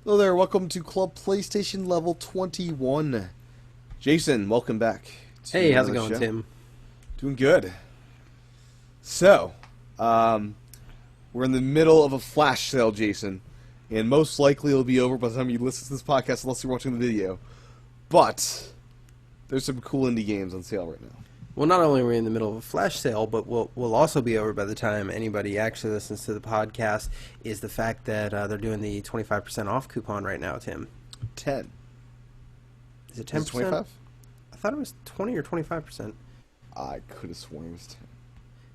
Hello there, welcome to Club PlayStation Level 21. Jason, welcome back. Hey, how's it going, Tim? Doing good. So, we're in the middle of a flash sale, Jason, and most likely it'll be over by the time you listen to this podcast unless you're watching the video. But, there's some cool indie games on sale right now. Well, not only are we in the middle of a flash sale, but we'll also be over by the time anybody actually listens to the podcast, is the fact that they're doing the 25% off coupon right now, Tim. 10. Is it 10%? 25? I thought it was 20 or 25%. I could have sworn it was 10.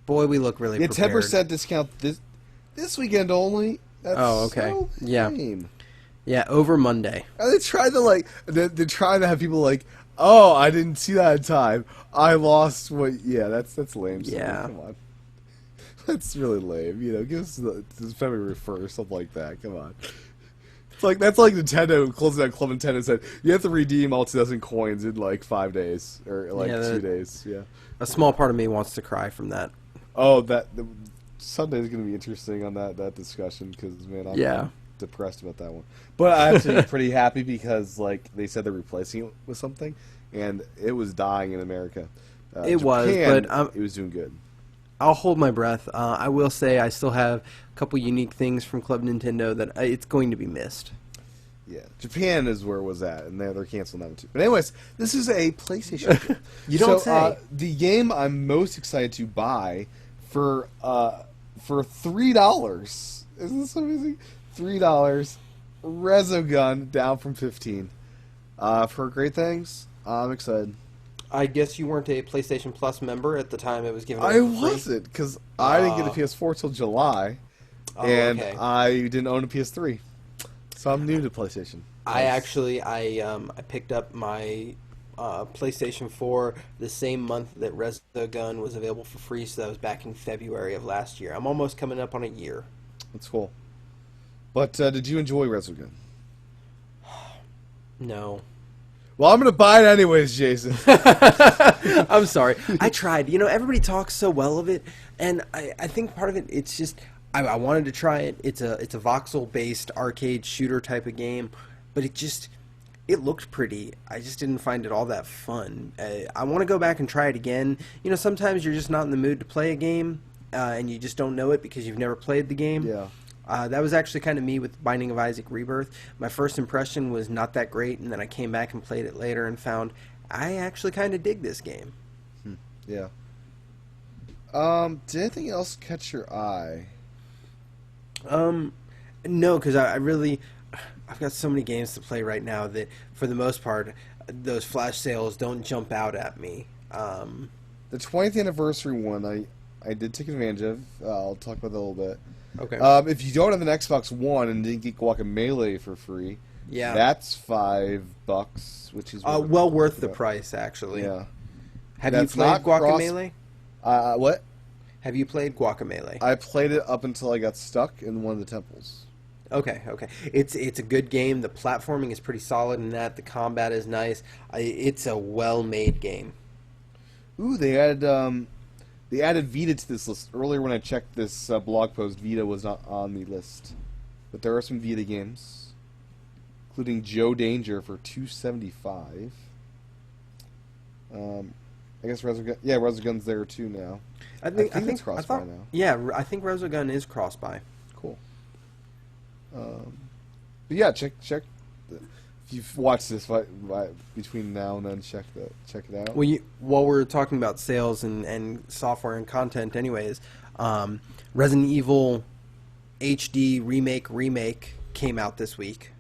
Boy, we look really prepared. 10% discount this weekend only. That's okay. So lame. Yeah, over Monday. They tried to they're trying to have people like, oh, I didn't see that in time. I lost what? Yeah, that's lame. Yeah, come on, that's really lame. You know, give us this February 1st, something like that. Come on, that's like Nintendo closing that Club Nintendo and said you have to redeem all 2,000 coins in like 5 days or 2 days. Yeah, a small part of me wants to cry from that. Oh, Sunday's going to be interesting on that discussion because man, I'm depressed about that one. But I'm actually pretty happy because they said they're replacing it with something, and it was dying in America. It was doing good. I'll hold my breath. I will say I still have a couple unique things from Club Nintendo that it's going to be missed. Yeah, Japan is where it was at, and they're canceling that one too. But anyways, this is a PlayStation game. You don't say. The game I'm most excited to buy for $3. Isn't this amazing? $3. Resogun down from 15. For great things, I'm excited. I guess you weren't a PlayStation Plus member at the time it was given away I for free? wasn't, because I didn't get a PS4 till July, and okay. I didn't own a PS3. So I'm new to PlayStation. I picked up my PlayStation 4 the same month that Resogun was available for free, so that was back in February of last year. I'm almost coming up on a year. That's cool. But did you enjoy Resogun? No. Well, I'm going to buy it anyways, Jason. I'm sorry. I tried. You know, everybody talks so well of it, and I think part of it, it's just, I wanted to try it. It's a voxel-based arcade shooter type of game, but it looked pretty. I just didn't find it all that fun. I want to go back and try it again. You know, sometimes you're just not in the mood to play a game, and you just don't know it because you've never played the game. Yeah. That was actually kind of me with Binding of Isaac Rebirth. My first impression was not that great, and then I came back and played it later and found I actually kind of dig this game. Yeah. Did anything else catch your eye? No, because I've got so many games to play right now that, for the most part, those flash sales don't jump out at me. The 20th anniversary one, I did take advantage of. I'll talk about that a little bit. Okay. If you don't have an Xbox One and didn't get Guacamelee for free, that's $5, which is well worth the price, actually. Yeah. Have you played Guacamelee? What? Have you played Guacamelee? I played it up until I got stuck in one of the temples. Okay. It's a good game. The platforming is pretty solid in that. The combat is nice. It's a well-made game. Ooh, they added Vita to this list. Earlier when I checked this blog post, Vita was not on the list. But there are some Vita games, including Joe Danger for $275. I guess Resogun. Yeah, Resogun's there too now. I think it's cross-buy now. Yeah, I think Resogun is cross-buy. Cool. But yeah, check. If you've watched this between now and then, check it out. Well, while we're talking about sales and software and content, anyways, Resident Evil HD remake came out this week,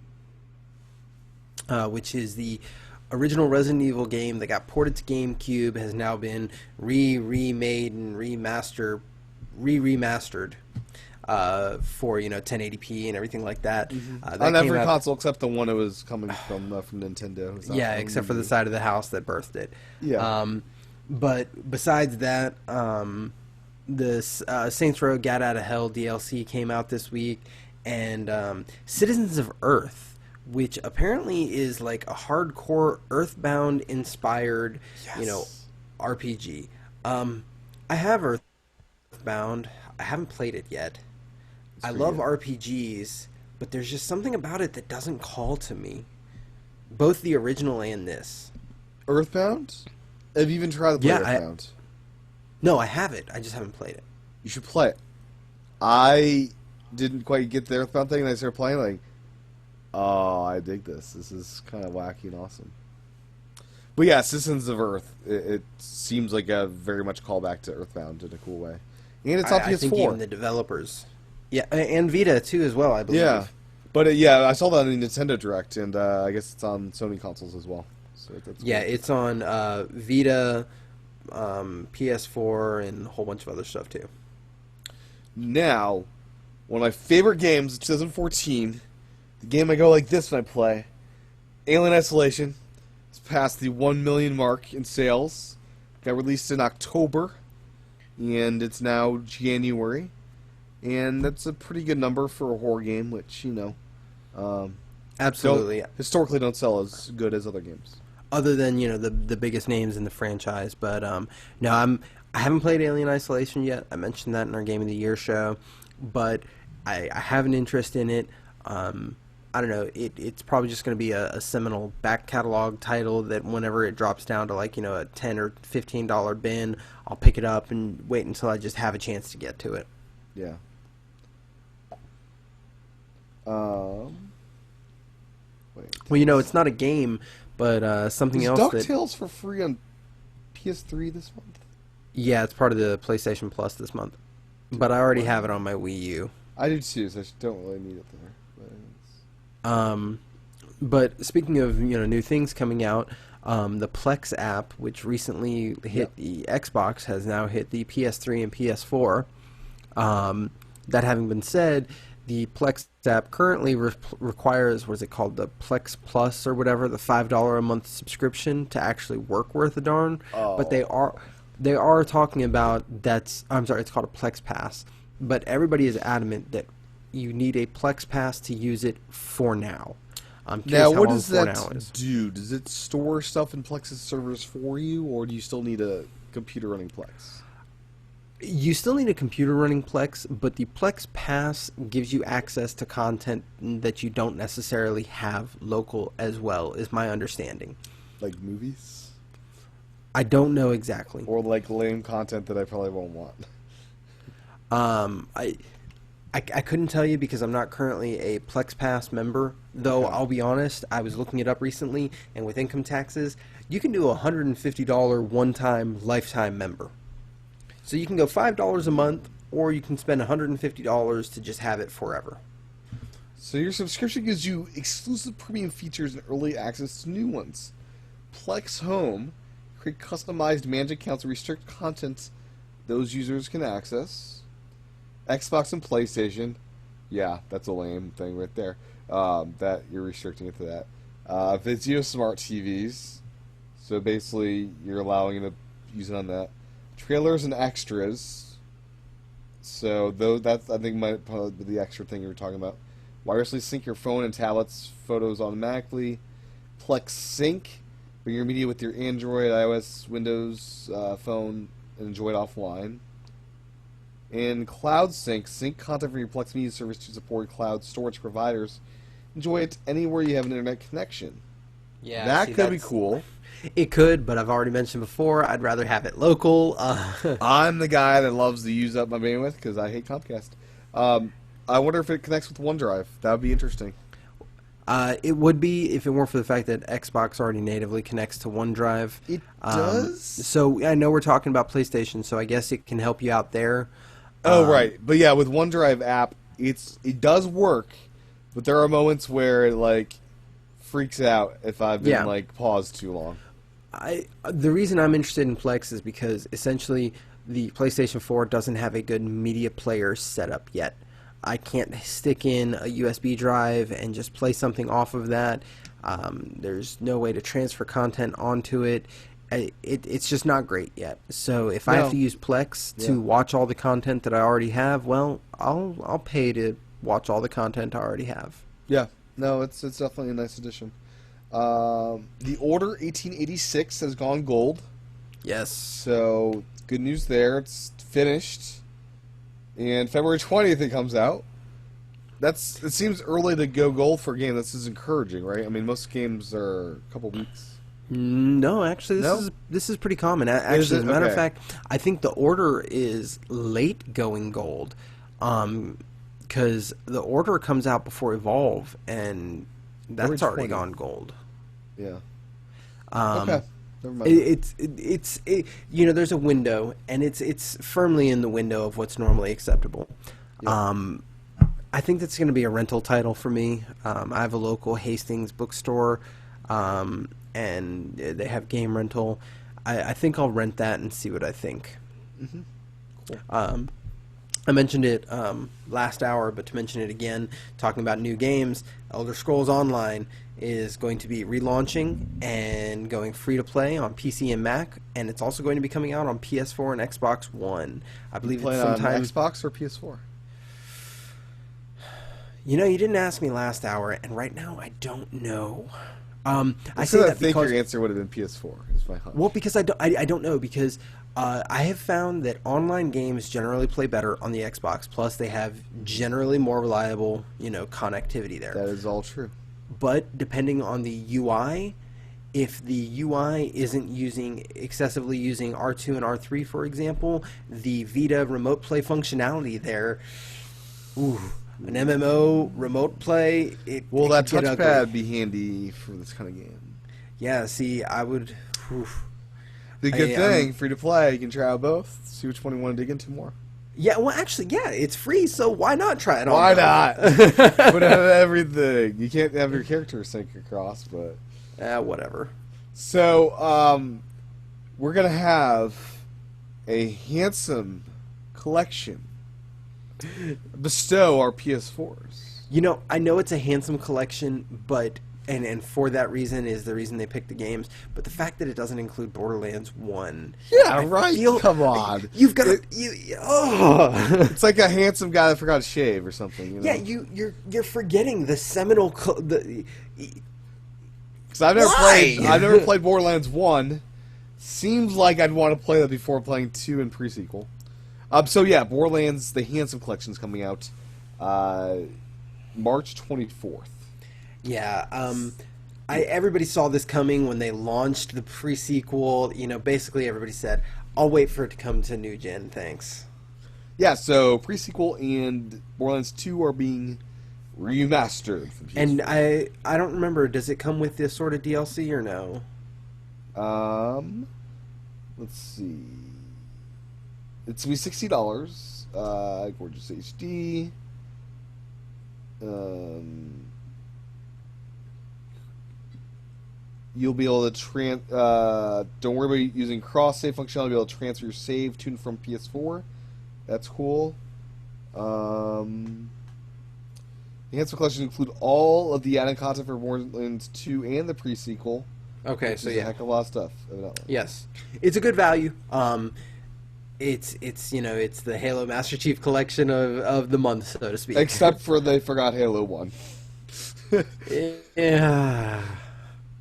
which is the original Resident Evil game that got ported to GameCube, has now been remade and remastered for 1080p and everything like that. Mm-hmm. On every console except the one it was coming from Nintendo. Yeah, except for the side of the house that birthed it. Yeah. But besides that, this Saints Row Gat Out of Hell DLC came out this week, and Citizens of Earth, which apparently is like a hardcore Earthbound inspired, RPG. I have Earthbound. I haven't played it yet. I love RPGs, but there's just something about it that doesn't call to me. Both the original and this. Earthbound? Have you even tried to play Earthbound? No, I have it. I just haven't played it. You should play it. I didn't quite get the Earthbound thing, and I started playing like, oh, I dig this. This is kind of wacky and awesome. But yeah, Citizens of Earth, it seems like a very much callback to Earthbound in a cool way. And it's on PS4. I think even the developers. Yeah, and Vita, too, as well, I believe. Yeah. But yeah, I saw that on the Nintendo Direct, and I guess it's on Sony consoles as well. So that's cool. Yeah, it's on Vita, PS4, and a whole bunch of other stuff, too. Now, one of my favorite games of 2014, the game I go like this when I play, Alien Isolation. It's past the 1 million mark in sales. Got released in October, and it's now January. And that's a pretty good number for a horror game, which, absolutely historically don't sell as good as other games. Other than, the biggest names in the franchise. But, no, I haven't played Alien Isolation yet. I mentioned that in our Game of the Year show. But I have an interest in it. I don't know. It's probably just going to be a seminal back catalog title that whenever it drops down to, like, a $10 or $15 bin, I'll pick it up and wait until I just have a chance to get to it. Yeah. Wait. Well, it's not a game, but something else. DuckTales for free on PS3 this month? Yeah, it's part of the PlayStation Plus this month. But I already have it on my Wii U. I do too, so I don't really need it there. But speaking of new things coming out, the Plex app, which recently hit the Xbox, has now hit the PS3 and PS4. That having been said, the Plex app currently requires, what is it called, the Plex Plus or whatever, the $5 a month subscription to actually work worth a darn. Oh. But they are talking about it's called a Plex Pass. But everybody is adamant that you need a Plex Pass to use it for now. Now, what does that do? Does it store stuff in Plex's servers for you, or do you still need a computer running Plex? You still need a computer running Plex, but the Plex Pass gives you access to content that you don't necessarily have local as well, is my understanding. Like movies? I don't know exactly. Or like lame content that I probably won't want. I couldn't tell you because I'm not currently a Plex Pass member, though I'll be honest, I was looking it up recently, and with income taxes, you can do a $150 one-time lifetime member. So you can go $5 a month, or you can spend $150 to just have it forever. So your subscription gives you exclusive premium features and early access to new ones. Plex Home, create customized managed accounts and restrict content those users can access. Xbox and PlayStation, yeah, that's a lame thing right there. That you're restricting it to that. Vizio Smart TVs, so basically you're allowing them to use it on that. Trailers and extras, so that's I think might probably be the extra thing you were talking about. Wirelessly sync your phone and tablets photos automatically. Plex Sync, bring your media with your Android, iOS, Windows phone, and enjoy it offline. And Cloud Sync, sync content from your Plex Media service to support cloud storage providers. Enjoy it anywhere you have an internet connection. Yeah, that could be cool. It could, but I've already mentioned before, I'd rather have it local. I'm the guy that loves to use up my bandwidth because I hate Comcast. I wonder if it connects with OneDrive. That would be interesting. It would be if it weren't for the fact that Xbox already natively connects to OneDrive. It does? So I know we're talking about PlayStation, so I guess it can help you out there. Oh, right. But yeah, with OneDrive app, it does work, but there are moments where it, freaks out if I've been, paused too long. The reason I'm interested in Plex is because, essentially, the PlayStation 4 doesn't have a good media player set up yet. I can't stick in a USB drive and just play something off of that. There's no way to transfer content onto it. It's just not great yet. So if I have to use Plex to watch all the content that I already have, well, I'll pay to watch all the content I already have. Yeah, no, it's definitely a nice addition. The Order 1886 has gone gold. Yes. So good news there. It's finished. And February 20th it comes out. it seems early to go gold for a game. This is encouraging, right? I mean, most games are a couple weeks. No, actually, this is pretty common. Actually, as a matter of fact, I think the order is late going gold, because the order comes out before Evolve, and that's already gone gold. Yeah. Okay. Never mind. It's there's a window, and it's firmly in the window of what's normally acceptable. Yeah. I think that's going to be a rental title for me. I have a local Hastings bookstore, and they have game rental. I think I'll rent that and see what I think. Mm-hmm. Cool. I mentioned it last hour, but to mention it again, talking about new games, Elder Scrolls Online is going to be relaunching and going free to play on PC and Mac, and it's also going to be coming out on PS4 and Xbox One. I believe it's sometime on Xbox or PS4. You didn't ask me last hour, and right now I don't know. I say that think your answer would have been PS4. Is my hunch. Well, because I don't know, because I have found that online games generally play better on the Xbox. Plus, they have generally more reliable, connectivity there. That is all true. But depending on the UI, if the UI isn't excessively using R2 and R3, for example, the Vita remote play functionality there, an MMO remote play, that touchpad be handy for this kind of game. Yeah, see, I would... The good thing, free to play, you can try out both, see which one you want to dig into more. Yeah, well, actually, it's free, so why not try it on? Why not? Put out everything. You can't have your character sync across, but... whatever. So, we're going to have a handsome collection bestow our PS4s. I know it's a handsome collection, but... And for that reason is the reason they picked the games. But the fact that it doesn't include Borderlands 1... Yeah, right. Come on. You've got It's like a handsome guy that forgot to shave or something. Yeah, you're forgetting the seminal... Because I've never played Borderlands 1. Seems like I'd want to play that before playing 2 and pre-sequel. So yeah, Borderlands, the Handsome Collection is coming out March 24th. Yeah, everybody saw this coming when they launched the pre-sequel. Basically everybody said, I'll wait for it to come to new gen, thanks. Yeah, so pre-sequel and Borderlands 2 are being remastered. And I don't remember, does it come with this sort of DLC or no? Let's see. It's going to be $60, gorgeous HD. You'll be able to don't worry about using cross-save functionality. You'll be able to transfer your save to and from PS4. That's cool. The Handsome Collection include all of the added content for Borderlands 2 and the pre-sequel. Okay, so a heck of a lot of stuff, evidently. Yes, it's a good value. It's the Halo Master Chief Collection of the month, so to speak. Except for they forgot Halo 1. Yeah.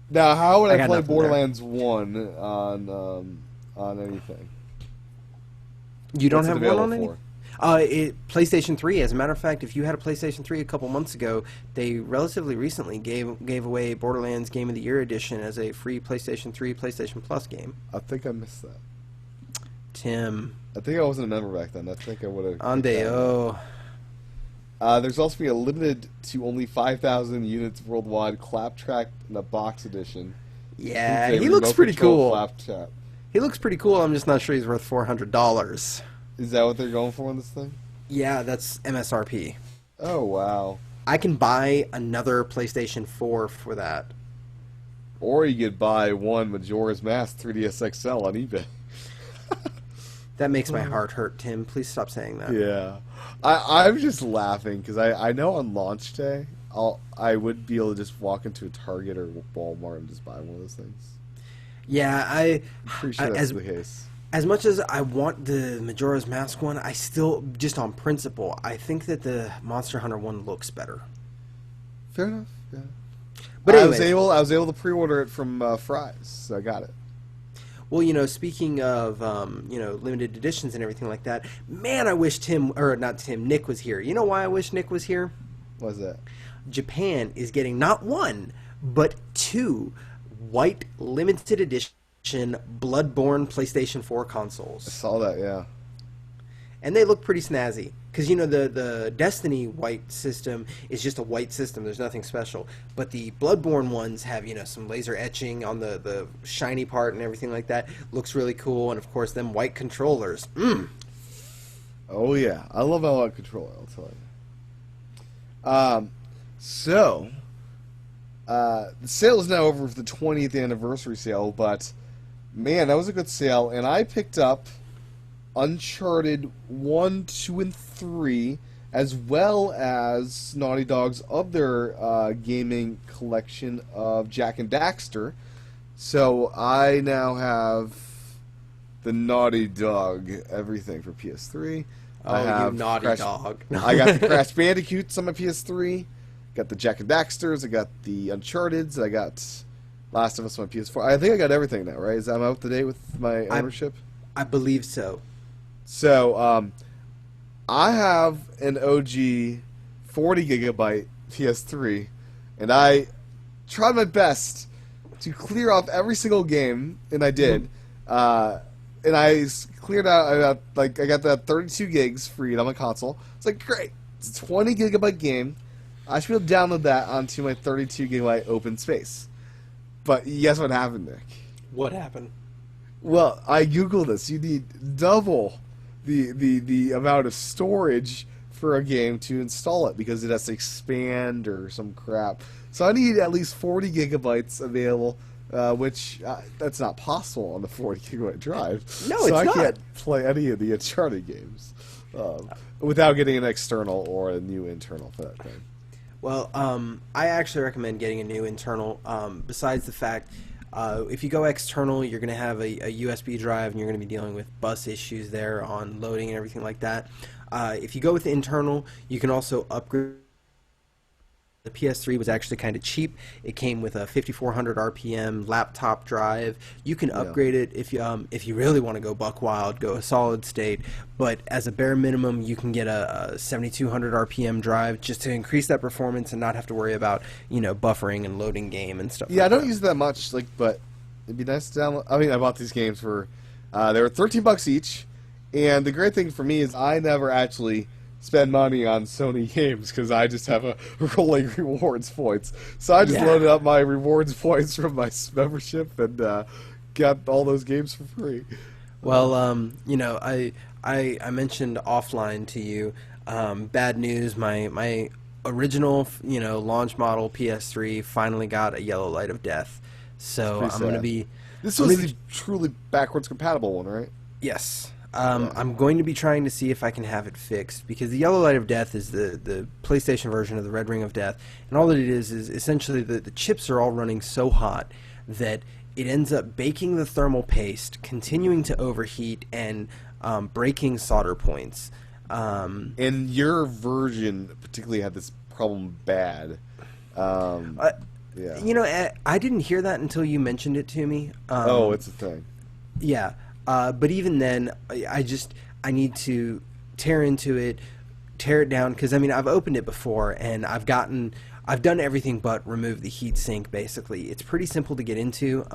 Now, how would I play Borderlands 1 on anything? You don't have one on anything? PlayStation 3. As a matter of fact, if you had a PlayStation 3 a couple months ago, they relatively recently gave away Borderlands Game of the Year Edition as a free PlayStation 3, PlayStation Plus game. I think I missed that. Tim. I think I wasn't a member back then. I think I would have... Andeo. There's also be a limited to only 5,000 units worldwide Claptrap in a box edition. Yeah, he looks pretty cool. Claptrap. He looks pretty cool. I'm just not sure he's worth $400. Is that what they're going for in this thing? Yeah, that's MSRP. Oh, wow. I can buy another PlayStation 4 for that. Or you could buy one Majora's Mask 3DS XL on eBay. That makes my heart hurt, Tim. Please stop saying that. Yeah. I'm just laughing because I know on launch day I would be able to just walk into a Target or Walmart and just buy one of those things. Yeah, I'm pretty sure that's the case. As much as I want the Majora's Mask one, I still, just on principle, I think that the Monster Hunter one looks better. Fair enough. Yeah. But anyways, I was able to pre-order it from Fry's, so I got it. Well, speaking of, limited editions and everything like that, man, I wish Nick was here. You know why I wish Nick was here? What's that? Japan is getting not one, but 2 white limited edition Bloodborne PlayStation 4 I consoles. saw that, yeah. And they look pretty snazzy. Because, the Destiny white system is just a white system. There's nothing special. But the Bloodborne ones have, some laser etching on the shiny part and everything like that. Looks really cool. And, of course, them white controllers. Oh, yeah. I love my white controller, I'll tell you. The sale is now over for the 20th anniversary sale, but, man, that was a good sale. And I picked up Uncharted 1, 2, and 3, as well as Naughty Dog's other gaming collection of Jak and Daxter. So I now have the Naughty Dog everything for PS3. Oh, I have you naughty Crash, dog. I got the Crash Bandicoots on my PS3. Got the Jak and Daxters. I got the Uncharted's. I got Last of Us on my PS4. I think I got everything now, right? I'm up to date with my ownership? I believe so. So, I have an OG 40 gigabyte PS3, and I tried my best to clear off every single game, and I did. And I cleared out, I got that 32 gigs free on my console. It's like, great. It's a 20 gigabyte game. I should be able to download that onto my 32 gigabyte open space. But guess what happened, Nick? What happened? Well, I Googled this. You need double the amount of storage for a game to install it because it has to expand or some crap. So I need at least 40 gigabytes available, which that's not possible on the 40 gigabyte drive. No, so it's I not. can't play any of the Uncharted games without getting an external or a new internal for that thing. Well, I actually recommend getting a new internal. Besides the fact, if you go external, you're going to have a USB drive, and you're going to be dealing with bus issues there on loading and everything like that. If you go with the internal, you can also upgrade. The PS3 was actually kind of cheap. It came with a 5400 RPM laptop drive. You can upgrade it if you really want to go buck wild, go a solid state. But as a bare minimum, you can get a 7200 RPM drive just to increase that performance and not have to worry about buffering and loading game and stuff. Yeah, like I don't that. use it that much. But it'd be nice to download. I mean, I bought these games for they were $13 each, and the great thing for me is I never actually spend money on Sony games because I just have a rolling rewards points. So I just loaded up my rewards points from my membership and got all those games for free. Well, I mentioned offline to you. Bad news. My original launch model PS3 finally got a yellow light of death. So I'm going to be. This was the truly backwards compatible one, right? Yes. I'm going to be trying to see if I can have it fixed because the yellow light of death is the PlayStation version of the red ring of death, and all that it is essentially the chips are all running so hot that it ends up baking the thermal paste, continuing to overheat, and breaking solder points. And your version particularly had this problem bad. Yeah. I didn't hear that until you mentioned it to me. It's a thing. Yeah. But even then, I need to tear into it, tear it down, because I've opened it before and I've done everything but remove the heat sink. Basically, it's pretty simple to get into.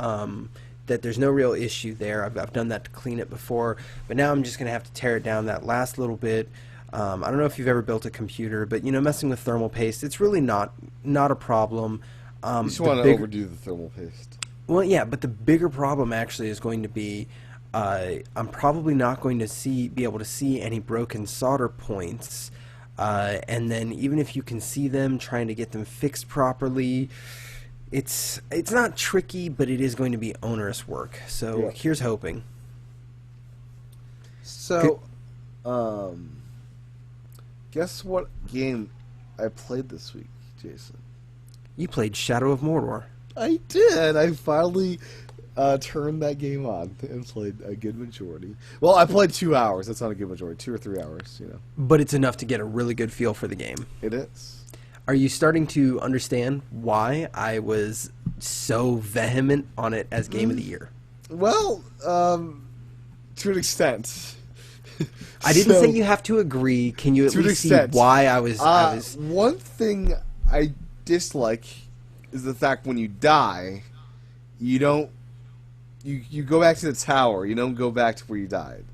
That there's no real issue there. I've done that to clean it before, but now I'm just gonna have to tear it down that last little bit. I don't know if you've ever built a computer, but messing with thermal paste, it's really not a problem. You just want to overdo the thermal paste. Well, yeah, but the bigger problem actually is going to be. I'm probably not going to be able to see any broken solder points, and then even if you can see them, trying to get them fixed properly, it's not tricky, but it is going to be onerous work. So here's hoping. So, guess what game I played this week, Jason? You played Shadow of Mordor. I did. I finally turned that game on and played a good majority. Well, I played 2 hours. That's not a good majority. 2 or 3 hours, But it's enough to get a really good feel for the game. It is. Are you starting to understand why I was so vehement on it as Game of the Year? Well, to an extent. I didn't So, say you have to agree. Can you at to an least see extent. why I was? One thing I dislike is the fact when you die, you don't you go back to the tower. You don't go back to where you died.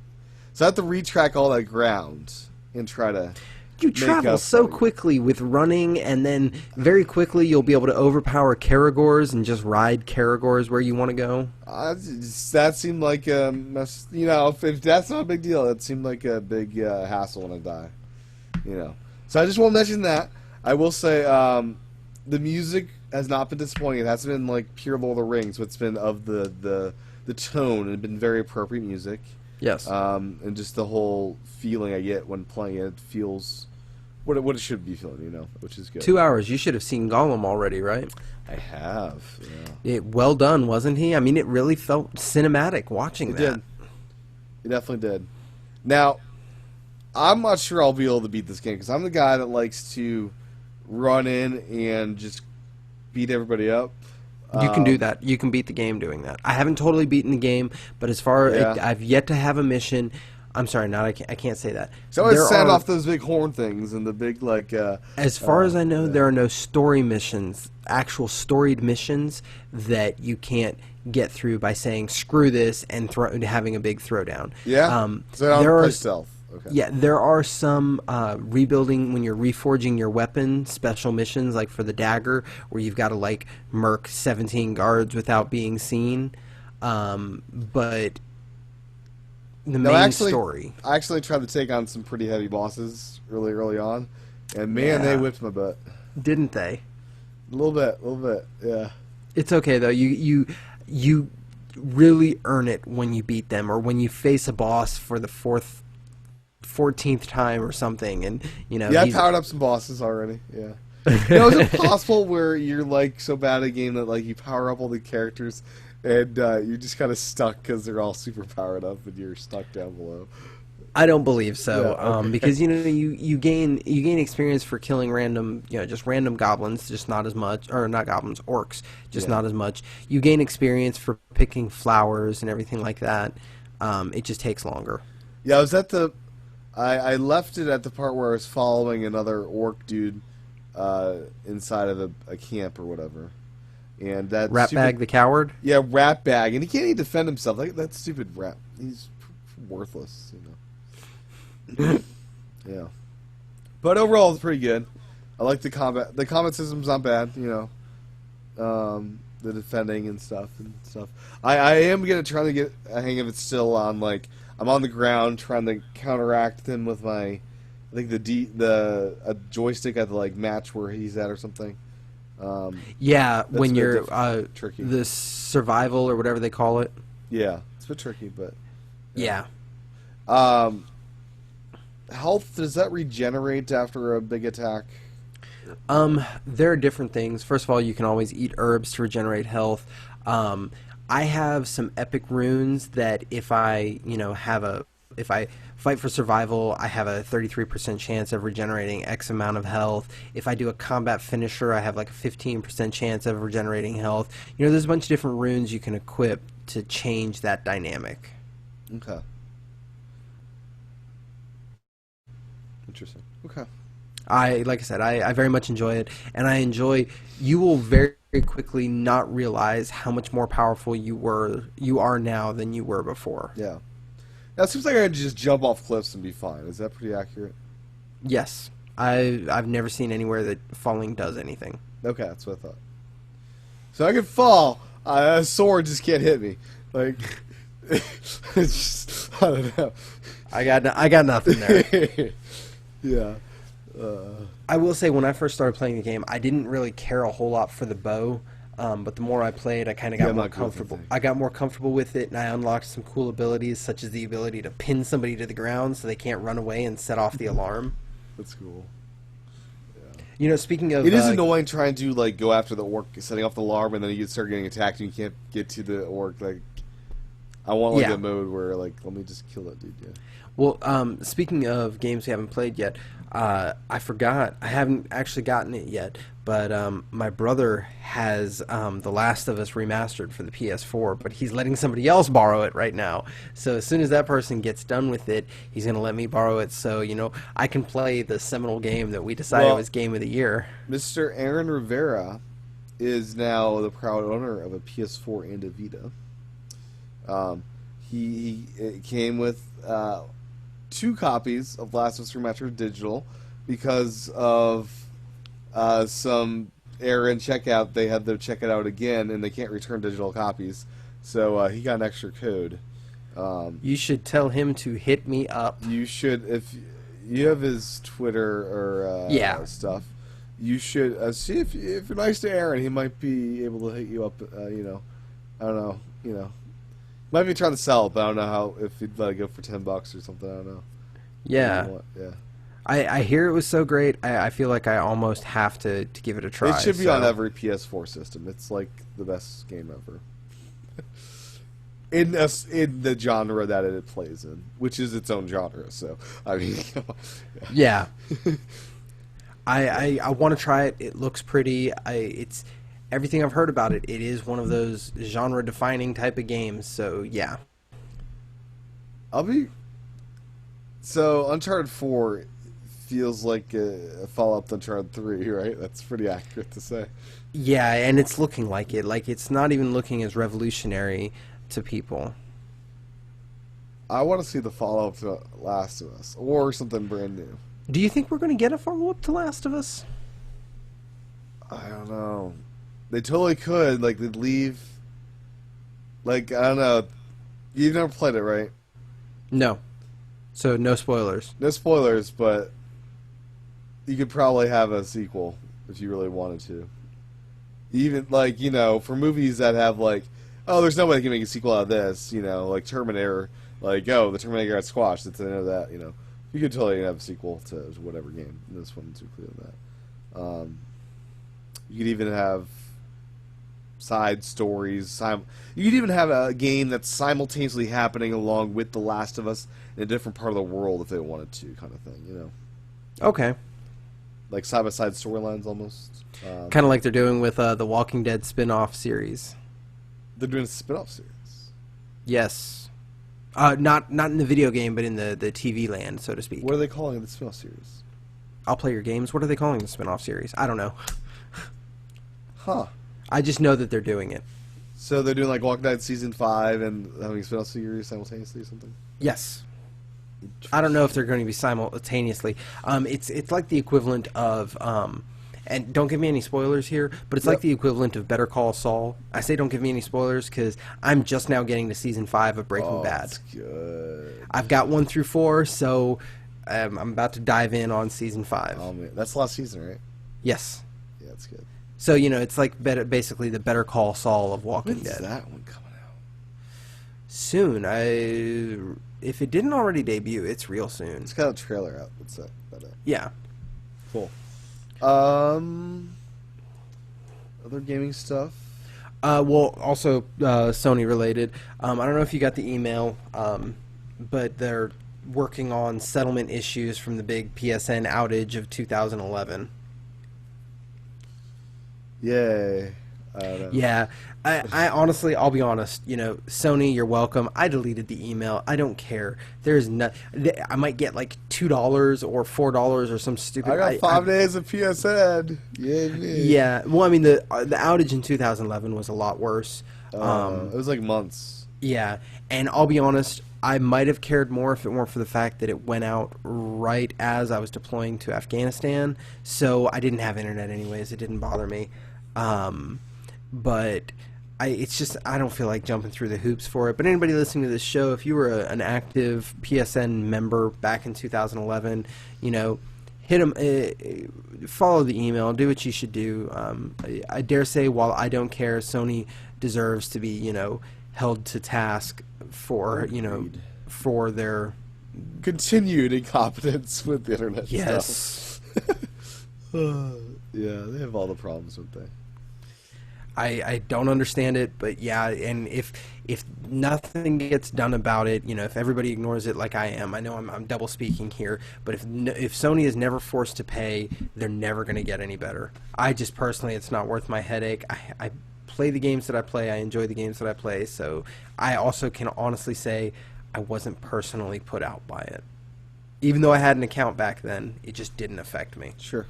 So I have to retrack all that ground and try to. You travel so quickly with running, and then very quickly you'll be able to overpower Caragors and just ride Caragors where you want to go. That seemed like a mess. You know, if that's not a big deal, it seemed like a big hassle when I die. You know, so I just want to mention that. I will say the music has not been disappointing. It hasn't been like pure Lord of the Rings, but it's been of the tone and been very appropriate music. Yes. And just the whole feeling I get when playing it feels what it should be feeling, you know, which is good. 2 hours. You should have seen Gollum already, right? I have. Yeah. Well done, wasn't he? I mean, it really felt cinematic watching that. Did. It definitely did. Now, I'm not sure I'll be able to beat this game because I'm the guy that likes to run in and just beat everybody up. You can do that. You can beat the game doing that. I haven't totally beaten the game, but as far as I've yet to have a mission. I'm sorry, I can't say that. So I sound off those big horn things and the big like. As far as I know, there are no story missions, actual storied missions that you can't get through by saying screw this and having a big throwdown. Yeah. So there are stealth. Okay. Yeah, there are some rebuilding when you're reforging your weapon special missions, like for the dagger, where you've got to like murk 17 guards without being seen. But the main story. I actually tried to take on some pretty heavy bosses early on, and man, they whipped my butt. Didn't they? A little bit, yeah. It's okay though. You really earn it when you beat them, or when you face a boss for the 14th time or something, and you know. Yeah, I powered up some bosses already. Yeah. You know, is it possible where you're like so bad at a game that like you power up all the characters and you're just kind of stuck because they're all super powered up and you're stuck down below? I don't believe so, Yeah, okay. because you know you gain experience for killing just random goblins, just not as much, or not goblins, orcs, just not as much. You gain experience for picking flowers and everything like that. It just takes longer. Yeah, I was at I left it at the part where I was following another orc dude inside of a camp or whatever. And that Ratbag the coward? Yeah, Ratbag. And he can't even defend himself. Like, that stupid rat. He's worthless, you know. Yeah. But overall, it's pretty good. I like the combat. The combat system's not bad, you know. The defending and stuff. I am going to try to get a hang of it still on, like, I'm on the ground trying to counteract him with my, I think a joystick at the like match where he's at or something. Yeah, when you're tricky. The survival or whatever they call it. Yeah, it's a bit tricky, but yeah. Health, does that regenerate after a big attack? There are different things. First of all, you can always eat herbs to regenerate health. I have some epic runes that if I fight for survival, I have a 33% chance of regenerating X amount of health. If I do a combat finisher, I have like a 15% chance of regenerating health. You know, there's a bunch of different runes you can equip to change that dynamic. Okay. Interesting. Okay. Like I said, I very much enjoy it, and I enjoy. You will very quickly not realize how much more powerful you are now than you were before. Yeah. Now it seems like I could just jump off cliffs and be fine. Is that pretty accurate? Yes, I've never seen anywhere that falling does anything. Okay, that's what I thought. So I could fall. A sword just can't hit me. Like, it's just, I don't know. I got nothing there. Yeah. I will say, when I first started playing the game, I didn't really care a whole lot for the bow, but the more I played, I kind of got more comfortable. I got more comfortable with it, and I unlocked some cool abilities, such as the ability to pin somebody to the ground so they can't run away and set off the alarm. That's cool. Yeah. You know, speaking of... It is annoying trying to, like, go after the orc, setting off the alarm, and then you start getting attacked and you can't get to the orc. Like, I want, like, a mode where, like, let me just kill that dude, yeah. Well, speaking of games we haven't played yet, I forgot. I haven't actually gotten it yet, but my brother has The Last of Us remastered for the PS4, but he's letting somebody else borrow it right now. So as soon as that person gets done with it, he's going to let me borrow it so, I can play the seminal game that we decided was Game of the Year. Mr. Aaron Rivera is now the proud owner of a PS4 and a Vita. He came with 2 copies of Last of Us Remastered Digital because of some error in checkout. They had to check it out again, and they can't return digital copies. So he got an extra code. You should tell him to hit me up. You should, if you have his Twitter or stuff. You should see if you're nice to Aaron, he might be able to hit you up. I don't know. Might be trying to sell it, but I don't know if he'd let it go for $10 or something. I don't know. Yeah. I hear it was so great. I feel like I almost have to give it a try. It should be on every PS4 system. It's like the best game ever. In the genre that it plays in, which is its own genre. So I mean, yeah. I want to try it. It looks pretty. It's everything I've heard about it. It is one of those genre-defining type of games. So yeah. So Uncharted 4 feels like a follow-up to Uncharted 3, right? That's pretty accurate to say. Yeah, and it's looking like it. Like, it's not even looking as revolutionary to people. I want to see the follow-up to Last of Us, or something brand new. Do you think we're going to get a follow-up to Last of Us? I don't know. They totally could. Like, they'd leave... Like, I don't know. You've never played it, right? No. So, no spoilers. No spoilers, but you could probably have a sequel if you really wanted to. Even, like, for movies that have, like, oh, there's no way they can make a sequel out of this, like Terminator, like, oh, the Terminator got squashed, it's the end of that, You could totally have a sequel to whatever game. This one's too clear on that. You could even have side stories. You could even have a game that's simultaneously happening along with The Last of Us in a different part of the world if they wanted to, kind of thing, Okay. Like side-by-side storylines almost. Kind of like they're doing with the Walking Dead spin-off series. They're doing a spin-off series. Yes. Not in the video game, but in the TV land, so to speak. What are they calling the spin-off series? I'll play your games. What are they calling the spin-off series? I don't know. Huh. I just know that they're doing it. So they're doing like Walking Dead Season 5 and having a spin-off series simultaneously or something? Yes. I don't know if they're going to be simultaneously. It's like the equivalent of... and don't give me any spoilers here, but it's like the equivalent of Better Call Saul. I say don't give me any spoilers because I'm just now getting to Season 5 of Breaking Bad. That's good. I've got 1 through 4, so I'm about to dive in on Season 5. Oh, man. That's the last season, right? Yes. Yeah, that's good. So, it's like basically the Better Call Saul of Walking Dead. When's that one coming out? Soon. If it didn't already debut, it's real soon. It's got a trailer out. What's that? Yeah. Cool. Other gaming stuff? Well, also Sony related. I don't know if you got the email, but they're working on settlement issues from the big PSN outage of 2011. Yay. I don't know. Yeah. I honestly, I'll be honest, Sony, you're welcome. I deleted the email. I don't care. There's I might get like $2 or $4 or some stupid... I got 5 days of PSN. Yay, me. Yeah. Well, I mean, the outage in 2011 was a lot worse. It was like months. Yeah. And I'll be honest, I might have cared more if it weren't for the fact that it went out right as I was deploying to Afghanistan. So I didn't have internet anyways. It didn't bother me. But it's just, I don't feel like jumping through the hoops for it. But anybody listening to this show, if you were an active PSN member back in 2011, hit them, follow the email, do what you should do. I dare say, while I don't care, Sony deserves to be, held to task for, for their continued incompetence with the internet yes. stuff. Yeah, they have all the problems, don't they? I don't understand it, but yeah, and if nothing gets done about it, if everybody ignores it like I am, I know I'm double speaking here, but if Sony is never forced to pay, they're never going to get any better. I just personally, it's not worth my headache. I play the games that I play. I enjoy the games that I play, so I also can honestly say I wasn't personally put out by it. Even though I had an account back then, it just didn't affect me. Sure.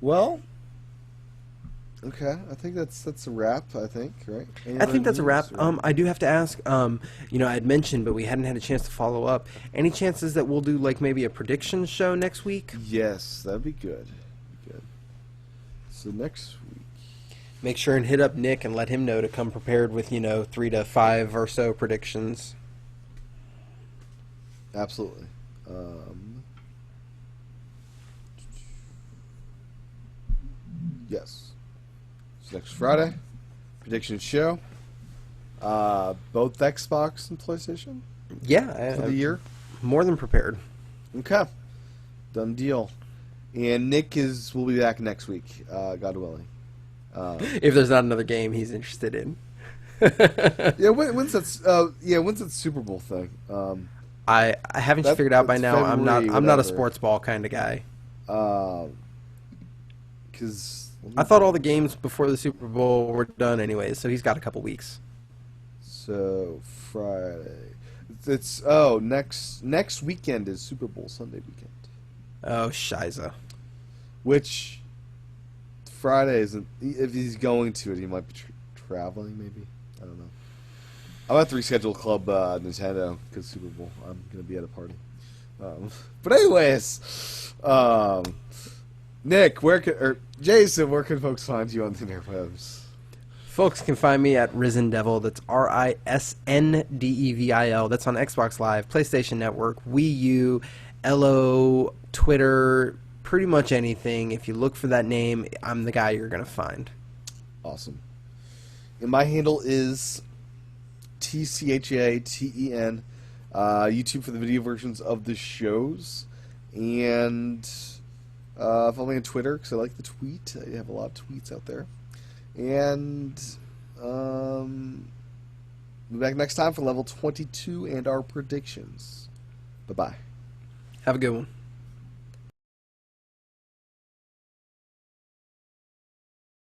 Well, okay. I think that's a wrap. I think, right? I think that's a wrap. I do have to ask. I had mentioned, but we hadn't had a chance to follow up. Any chances that we'll do like maybe a prediction show next week? Yes, that'd be good. So next week, make sure and hit up Nick and let him know to come prepared with 3 to 5 or so predictions. Absolutely. Yes. So next Friday, prediction show. Both Xbox and PlayStation. Yeah, for the year. More than prepared. Okay, done deal. And Nick will be back next week, God willing. If there's not another game he's interested in. Yeah, when's that Super Bowl thing? I haven't figured out by now. February, I'm not a sports ball kind of guy. Because I thought all the games before the Super Bowl were done anyway, so he's got a couple weeks. So Friday, it's next weekend is Super Bowl Sunday weekend. Oh, shiza. Which Friday isn't. If he's going to it, he might be traveling. Maybe, I don't know. I'm about to reschedule Club Nintendo because Super Bowl. I'm gonna be at a party. But anyways, Nick, Jason, where can folks find you on the interwebs? Folks can find me at Risen Devil. That's RISNDEVIL. That's on Xbox Live, PlayStation Network, Wii U, LO, Twitter, pretty much anything. If you look for that name, I'm the guy you're gonna find. Awesome. And my handle is TCHATEN. YouTube for the video versions of the shows, and follow me on Twitter because I like the tweet. I have a lot of tweets out there, and we'll be back next time for level 22 and our predictions. Bye bye. Have a good one.